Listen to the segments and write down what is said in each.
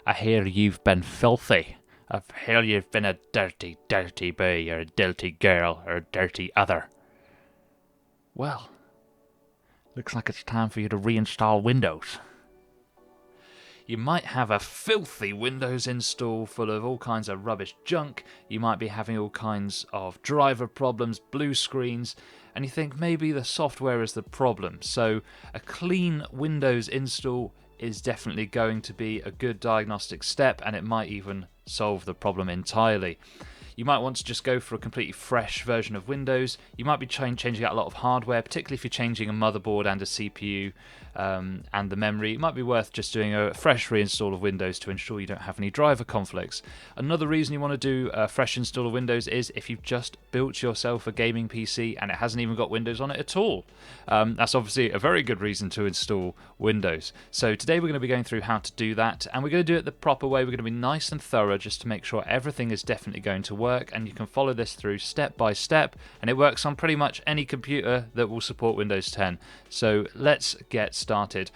I hear you've been filthy. I hear you've been a dirty, dirty boy, or a dirty girl, or a dirty other. Well, looks like it's time for you to reinstall Windows. You might have a filthy Windows install full of all kinds of rubbish junk. You might be having all kinds of driver problems, blue screens, and you think maybe the software is the problem. So a clean Windows install is definitely going to be a good diagnostic step, and it might even solve the problem entirely. You might want to just go for a completely fresh version of Windows. You might be changing out a lot of hardware, particularly if you're changing a motherboard and a CPU and the memory. It might be worth just doing a fresh reinstall of Windows to ensure you don't have any driver conflicts. Another reason you want to do a fresh install of Windows is if you've just built yourself a gaming PC and it hasn't even got Windows on it at all. That's obviously a very good reason to install Windows. So today we're going to be going through how to do that, and we're going to do it the proper way. We're going to be nice and thorough just to make sure everything is definitely going to work, and you can follow this through step by step, and it works on pretty much any computer that will support Windows 10. So let's get started.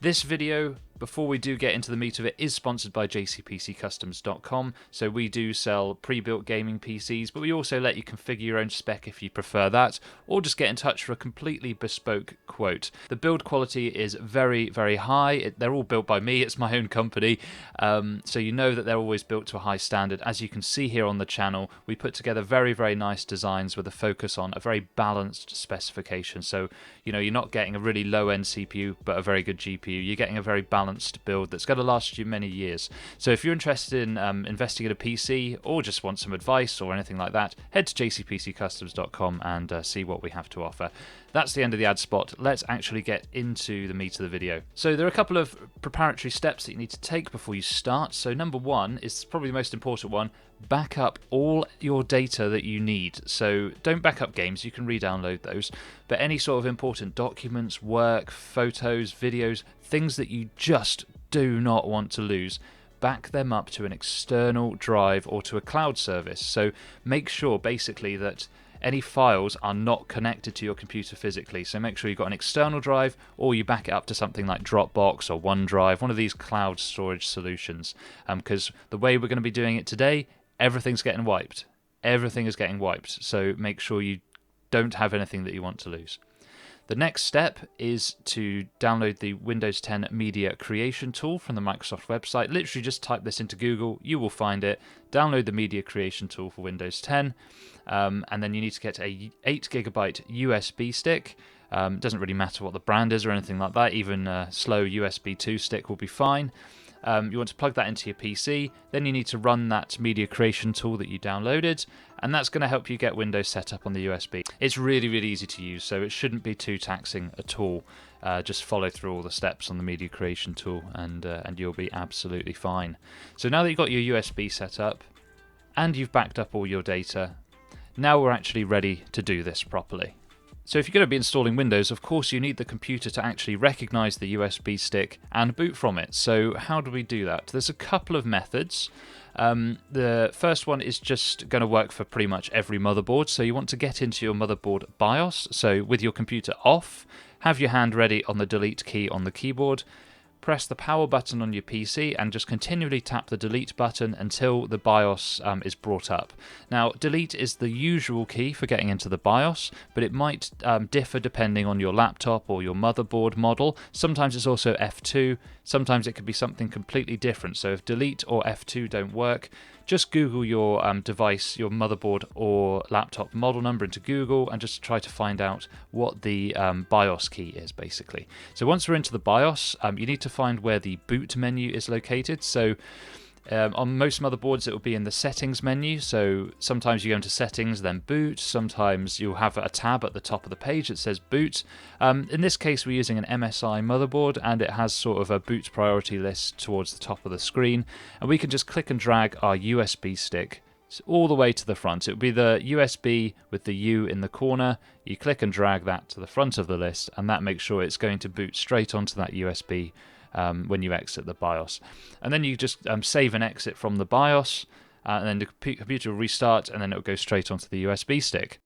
This video, before we do get into the meat of it, is sponsored by JCPCCustoms.com. So we do sell pre-built gaming PCs, but we also let you configure your own spec if you prefer that, or just get in touch for a completely bespoke quote. The build quality is very, very high. They're all built by me. It's my own company. So you know that they're always built to a high standard. As you can see here on the channel, we put together very, very nice designs with a focus on a very balanced specification. So, you know, you're not getting a really low-end CPU, but a very good GPU. You're getting a very balanced build that's going to last you many years. So if you're interested in investing in a PC or just want some advice or anything like that, head to jcpccustoms.com and see what we have to offer. That's the end of the ad spot. Let's actually get into the meat of the video. So there are a couple of preparatory steps that you need to take before you start. So number one is probably the most important one. Back up all your data that you need. So don't back up games, you can re-download those, but any sort of important documents, work, photos, videos, things that you just do not want to lose, back them up to an external drive or to a cloud service. So make sure basically that any files are not connected to your computer physically. So make sure you've got an external drive, or you back it up to something like Dropbox or OneDrive, one of these cloud storage solutions. Because the way we're going to be doing it today, everything's getting wiped. Everything is getting wiped. So make sure you don't have anything that you want to lose. The next step is to download the Windows 10 Media Creation Tool from the Microsoft website. Literally just type this into Google, you will find it. Download the Media Creation Tool for Windows 10, and then you need to get a 8GB USB stick. Doesn't really matter what the brand is or anything like that, even a slow USB 2 stick will be fine. You want to plug that into your PC, then you need to run that media creation tool that you downloaded, and that's going to help you get Windows set up on the USB. It's really, really easy to use, so it shouldn't be too taxing at all. Just follow through all the steps on the media creation tool, and you'll be absolutely fine. So now that you've got your USB set up, and you've backed up all your data, now we're actually ready to do this properly. So if you're going to be installing Windows, of course you need the computer to actually recognize the USB stick and boot from it. So how do we do that? There's a couple of methods. The first one is just going to work for pretty much every motherboard. So you want to get into your motherboard BIOS. So with your computer off, have your hand ready on the delete key on the keyboard. Press the power button on your PC and just continually tap the delete button until the BIOS is brought up. Now, delete is the usual key for getting into the BIOS, but it might differ depending on your laptop or your motherboard model. Sometimes it's also F2, sometimes it could be something completely different. So if delete or F2 don't work, just Google your device, your motherboard or laptop model number into Google and just try to find out what the BIOS key is, basically. So once we're into the BIOS, you need to find where the boot menu is located. So on most motherboards, it will be in the settings menu. So sometimes you go into settings, then boot. Sometimes you'll have a tab at the top of the page that says boot. In this case, we're using an MSI motherboard, and it has sort of a boot priority list towards the top of the screen. And we can just click and drag our USB stick all the way to the front. It will be the USB with the U in the corner. You click and drag that to the front of the list, and that makes sure it's going to boot straight onto that USB when you exit the BIOS. And then you just save and exit from the BIOS, and then the computer will restart, and then it will go straight onto the USB stick.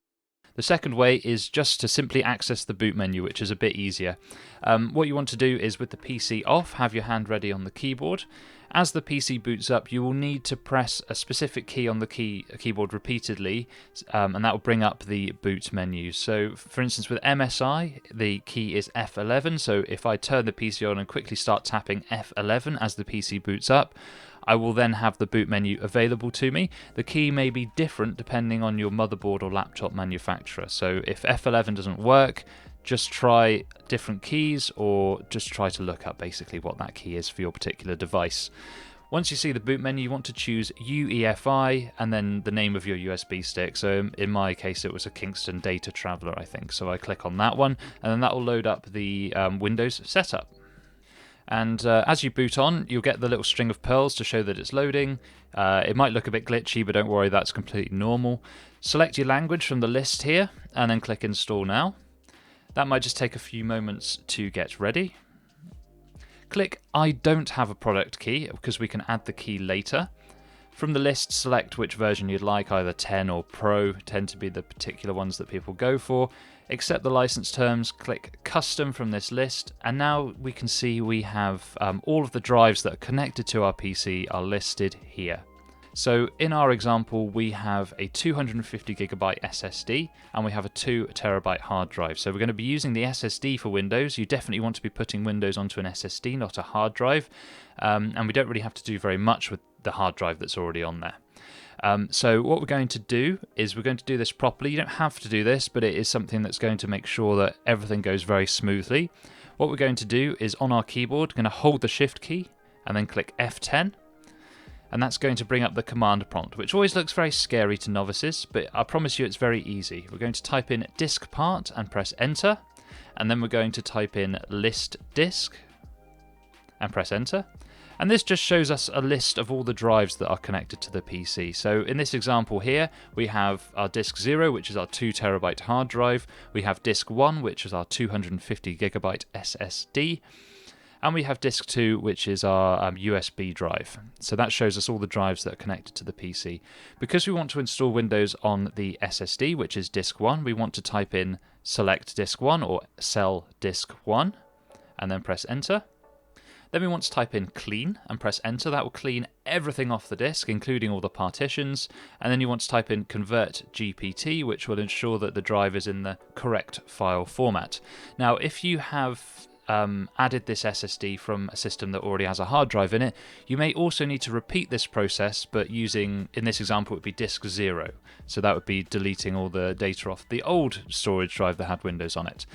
The second way is just to simply access the boot menu, which is a bit easier. What you want to do is, with the PC off, have your hand ready on the keyboard. As the PC boots up, you will need to press a specific key on the keyboard repeatedly, and that will bring up the boot menu. So, for instance, with MSI, the key is F11, so if I turn the PC on and quickly start tapping F11 as the PC boots up, I will then have the boot menu available to me. The key may be different depending on your motherboard or laptop manufacturer, so if F11 doesn't work, just try different keys, or just try to look up basically what that key is for your particular device. Once you see the boot menu, you want to choose UEFI and then the name of your USB stick. So in my case, it was a Kingston Data Traveler, I think. So I click on that one, and then that will load up the Windows setup. And as you boot on, you'll get the little string of pearls to show that it's loading. It might look a bit glitchy, but don't worry, that's completely normal. Select your language from the list here, and then click Install Now. That might just take a few moments to get ready. Click I don't have a product key, because we can add the key later. From the list, select which version you'd like, either 10 or Pro, tend to be the particular ones that people go for. Accept the license terms, click Custom from this list, and now we can see we have all of the drives that are connected to our PC are listed here. So in our example, we have a 250GB SSD and we have a 2TB hard drive. So we're going to be using the SSD for Windows. You definitely want to be putting Windows onto an SSD, not a hard drive. And we don't really have to do very much with the hard drive that's already on there. So what we're going to do is we're going to do this properly. You don't have to do this, but it is something that's going to make sure that everything goes very smoothly. What we're going to do is, on our keyboard, going to hold the Shift key and then click F10. And that's going to bring up the command prompt, which always looks very scary to novices, but I promise you it's very easy. We're going to type in disk part and press enter, and then we're going to type in list disk and press enter. And this just shows us a list of all the drives that are connected to the PC. So in this example here, we have our disk 0, which is our 2TB hard drive. We have disk 1, which is our 250GB SSD. And we have disk 2, which is our USB drive. So that shows us all the drives that are connected to the PC. Because we want to install Windows on the SSD, which is disk 1, we want to type in select disk 1 or cell disk 1, and then press enter. Then we want to type in clean and press enter. That will clean everything off the disk, including all the partitions. And then you want to type in convert GPT, which will ensure that the drive is in the correct file format. Now, if you have added this SSD from a system that already has a hard drive in it, you may also need to repeat this process, but using, in this example, it would be disk 0. So that would be deleting all the data off the old storage drive that had Windows on it.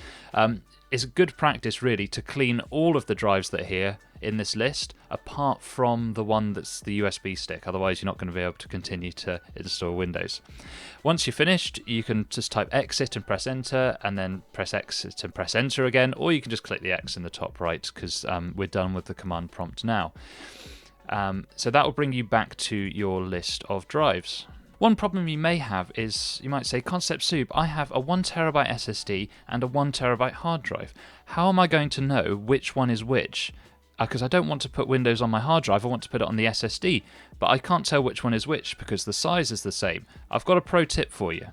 It's a good practice, really, to clean all of the drives that are here in this list, apart from the one that's the USB stick. Otherwise, you're not going to be able to continue to install Windows. Once you're finished, you can just type exit and press enter, and then press exit and press enter again, or you can just click the X in the top right, because we're done with the command prompt now. So that will bring you back to your list of drives. One problem you may have is, you might say, Concept Soup, I have a 1TB SSD and a 1TB hard drive. How am I going to know which one is which? Because I don't want to put Windows on my hard drive, I want to put it on the SSD, but I can't tell which one is which because the size is the same. I've got a pro tip for you.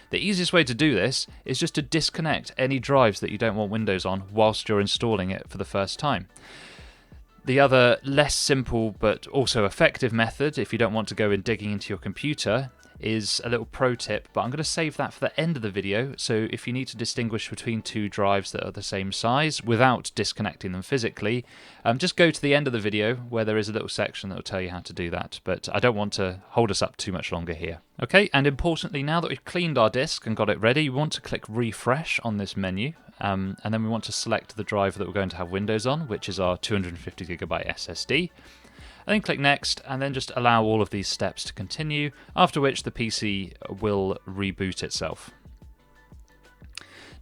The easiest way to do this is just to disconnect any drives that you don't want Windows on whilst you're installing it for the first time. The other less simple but also effective method, if you don't want to go in digging into your computer, is a little pro tip, but I'm going to save that for the end of the video. So if you need to distinguish between two drives that are the same size without disconnecting them physically, just go to the end of the video where there is a little section that will tell you how to do that. But I don't want to hold us up too much longer here. Okay, and importantly, now that we've cleaned our disk and got it ready, we want to click refresh on this menu. And then we want to select the drive that we're going to have Windows on, which is our 250GB SSD. And then click next, and then just allow all of these steps to continue, after which the PC will reboot itself.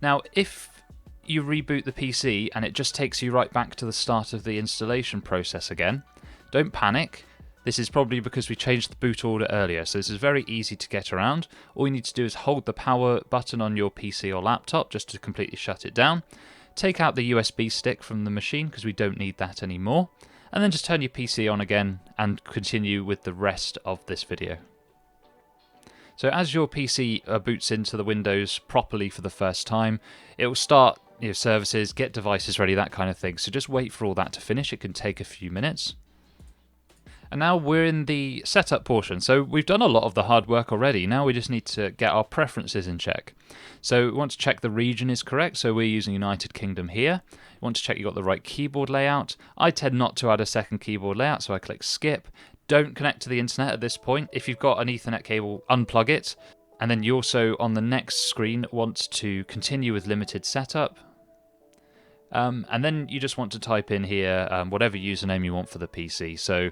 Now, if you reboot the PC and it just takes you right back to the start of the installation process again, don't panic. This is probably because we changed the boot order earlier, so this is very easy to get around. All you need to do is hold the power button on your PC or laptop just to completely shut it down. Take out the USB stick from the machine because we don't need that anymore. And then just turn your PC on again and continue with the rest of this video. So as your PC boots into the Windows properly for the first time, it will start services, get devices ready, that kind of thing. So just wait for all that to finish. It can take a few minutes. And now we're in the setup portion. So we've done a lot of the hard work already. Now we just need to get our preferences in check. So we want to check the region is correct. So we're using United Kingdom here. We want to check you've got the right keyboard layout. I tend not to add a second keyboard layout, so I click skip. Don't connect to the internet at this point. If you've got an Ethernet cable, unplug it. And then you also, on the next screen, want to continue with limited setup. And then you just want to type in here whatever username you want for the PC. So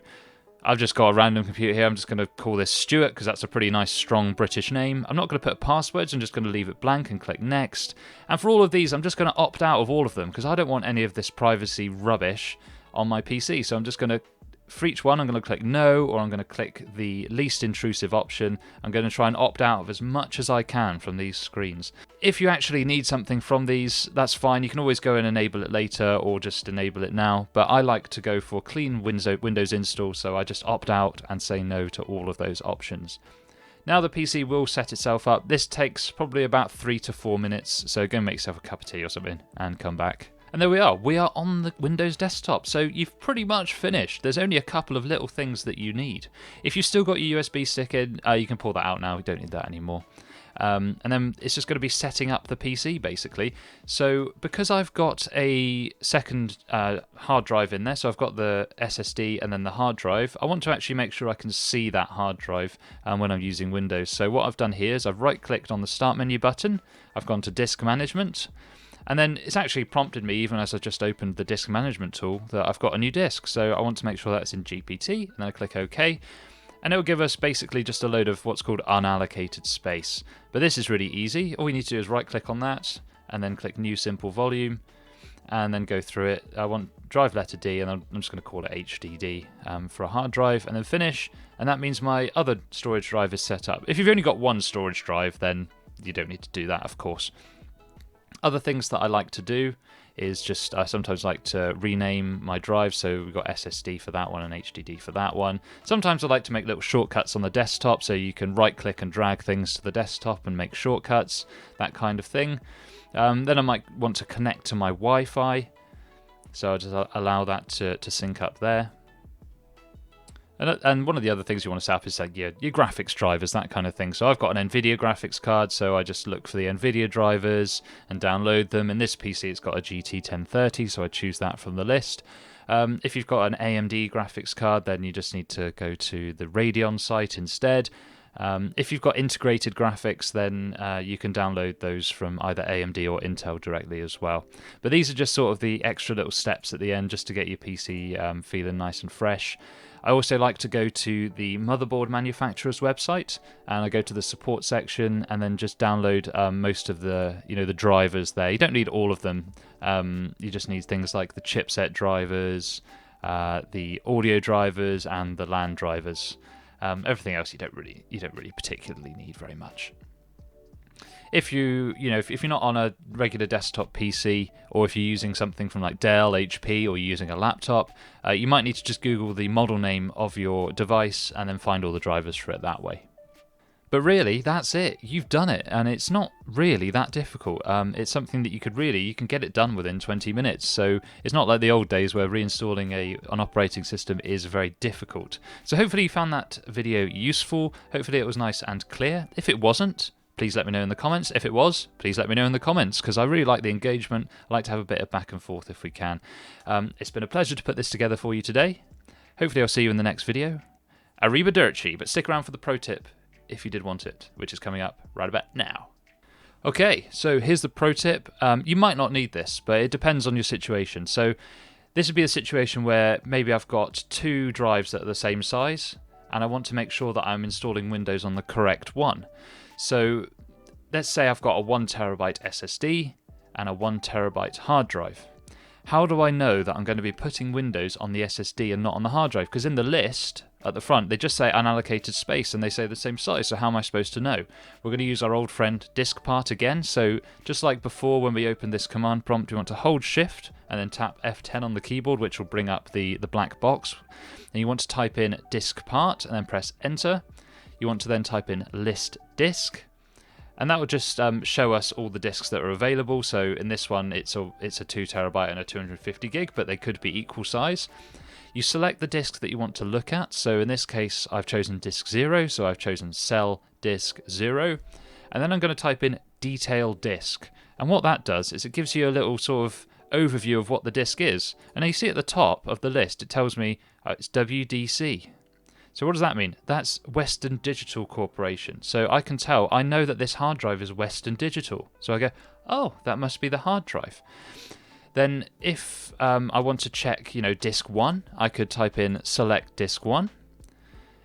I've just got a random computer here. I'm just going to call this Stuart because that's a pretty nice, strong British name. I'm not going to put passwords. I'm just going to leave it blank and click Next. And for all of these, I'm just going to opt out of all of them because I don't want any of this privacy rubbish on my PC. So I'm just going to, for each one, I'm going to click No, or I'm going to click the least intrusive option. I'm going to try and opt out of as much as I can from these screens. If you actually need something from these, that's fine. You can always go and enable it later or just enable it now. But I like to go for clean Windows install, so I just opt out and say no to all of those options. Now the PC will set itself up. This takes probably about 3 to 4 minutes, so go make yourself a cup of tea or something and come back. And there we are. We are on the Windows desktop, so you've pretty much finished. There's only a couple of little things that you need. If you've still got your USB stick in, you can pull that out now. We don't need that anymore. And then it's just going to be setting up the PC, basically. So because I've got a second hard drive in there, so I've got the SSD and then the hard drive, I want to actually make sure I can see that hard drive when I'm using Windows. So what I've done here is I've right-clicked on the Start menu button. I've gone to Disk Management. And then it's actually prompted me, even as I just opened the disk management tool, that I've got a new disk. So I want to make sure that's in GPT, and then I click OK. And it'll give us basically just a load of what's called unallocated space. But this is really easy. All we need to do is right-click on that, and then click New Simple Volume, and then go through it. I want drive letter D, and I'm just going to call it HDD for a hard drive, and then finish. And that means my other storage drive is set up. If you've only got one storage drive, then you don't need to do that, of course. Other things that I like to do is just I sometimes like to rename my drive, so we've got SSD for that one and HDD for that one. Sometimes I like to make little shortcuts on the desktop, so you can right click and drag things to the desktop and make shortcuts, that kind of thing. Then I might want to connect to my Wi-Fi, so I'll just allow that to sync up there. And one of the other things you want to set up is like your graphics drivers, that kind of thing. So I've got an NVIDIA graphics card, so I just look for the NVIDIA drivers and download them. In this PC, it's got a GT 1030, so I choose that from the list. If you've got an AMD graphics card, then you just need to go to the Radeon site instead. If you've got integrated graphics, then you can download those from either AMD or Intel directly as well. But these are just sort of the extra little steps at the end just to get your PC feeling nice and fresh. I also like to go to the motherboard manufacturer's website, and I go to the support section and then just download most of the the drivers there. You don't need all of them. You just need things like the chipset drivers, the audio drivers, and the LAN drivers. Everything else you don't really particularly need very much. If you're not on a regular desktop PC, or if you're using something from like Dell, HP, or you're using a laptop, you might need to just Google the model name of your device and then find all the drivers for it that way. But really, that's it. You've done it, and it's not really that difficult. It's something that you can get it done within 20 minutes. So it's not like the old days where reinstalling an operating system is very difficult. So hopefully you found that video useful. Hopefully it was nice and clear. If it wasn't, please let me know in the comments. If it was, please let me know in the comments, because I really like the engagement. I like to have a bit of back and forth if we can. It's been a pleasure to put this together for you today. Hopefully I'll see you in the next video. Arrivederci, but stick around for the pro tip if you did want it, which is coming up right about now. Okay, so here's the pro tip. You might not need this, but it depends on your situation. So this would be a situation where maybe I've got two drives that are the same size, and I want to make sure that I'm installing Windows on the correct one. So let's say I've got a 1TB SSD and a 1TB hard drive. How do I know that I'm going to be putting Windows on the SSD and not on the hard drive? Because in the list at the front, they just say unallocated space and they say the same size. So how am I supposed to know? We're going to use our old friend diskpart again. So just like before, when we open this command prompt, we want to hold Shift and then tap F10 on the keyboard, which will bring up the black box. And you want to type in diskpart and then press Enter. you want to then type in list disk, and that will just show us all the disks that are available. So in this one, it's a 2 terabyte and a 250 gig, but they could be equal size. You select the disk that you want to look at. So in this case, I've chosen disk 0, so I've chosen cell disk 0, and then I'm going to type in detail disk. And what that does is it gives you a little sort of overview of what the disk is. And you see at the top of the list, it tells me it's WDC. So what does that mean? That's Western Digital Corporation. So I can tell, I know that this hard drive is Western Digital. So I go, oh, that must be the hard drive. Then if I want to check, disk 1, I could type in select disk 1.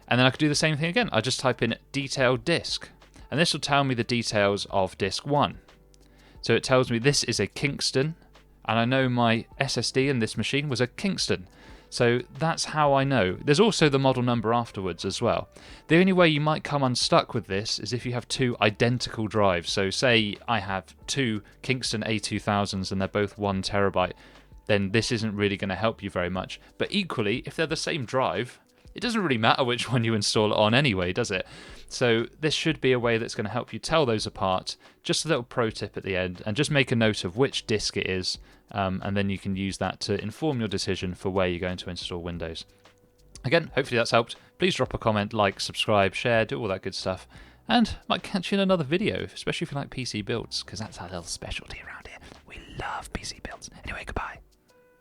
And then I could do the same thing again. I just type in detailed disk. And this will tell me the details of disk 1. So it tells me this is a Kingston. And I know my SSD in this machine was a Kingston. So that's how I know. There's also the model number afterwards as well. The only way you might come unstuck with this is if you have 2 identical drives. So say I have 2 Kingston A2000s and they're both 1 terabyte, then this isn't really going to help you very much. But equally, if they're the same drive, it doesn't really matter which one you install it on anyway, does it? So this should be a way that's going to help you tell those apart. Just a little pro tip at the end, and just make a note of which disk it is, and then you can use that to inform your decision for where you're going to install Windows. Again, hopefully that's helped. Please drop a comment, like, subscribe, share, do all that good stuff, and might catch you in another video, especially if you like PC builds, because that's our little specialty around here. We love PC builds. Anyway, goodbye.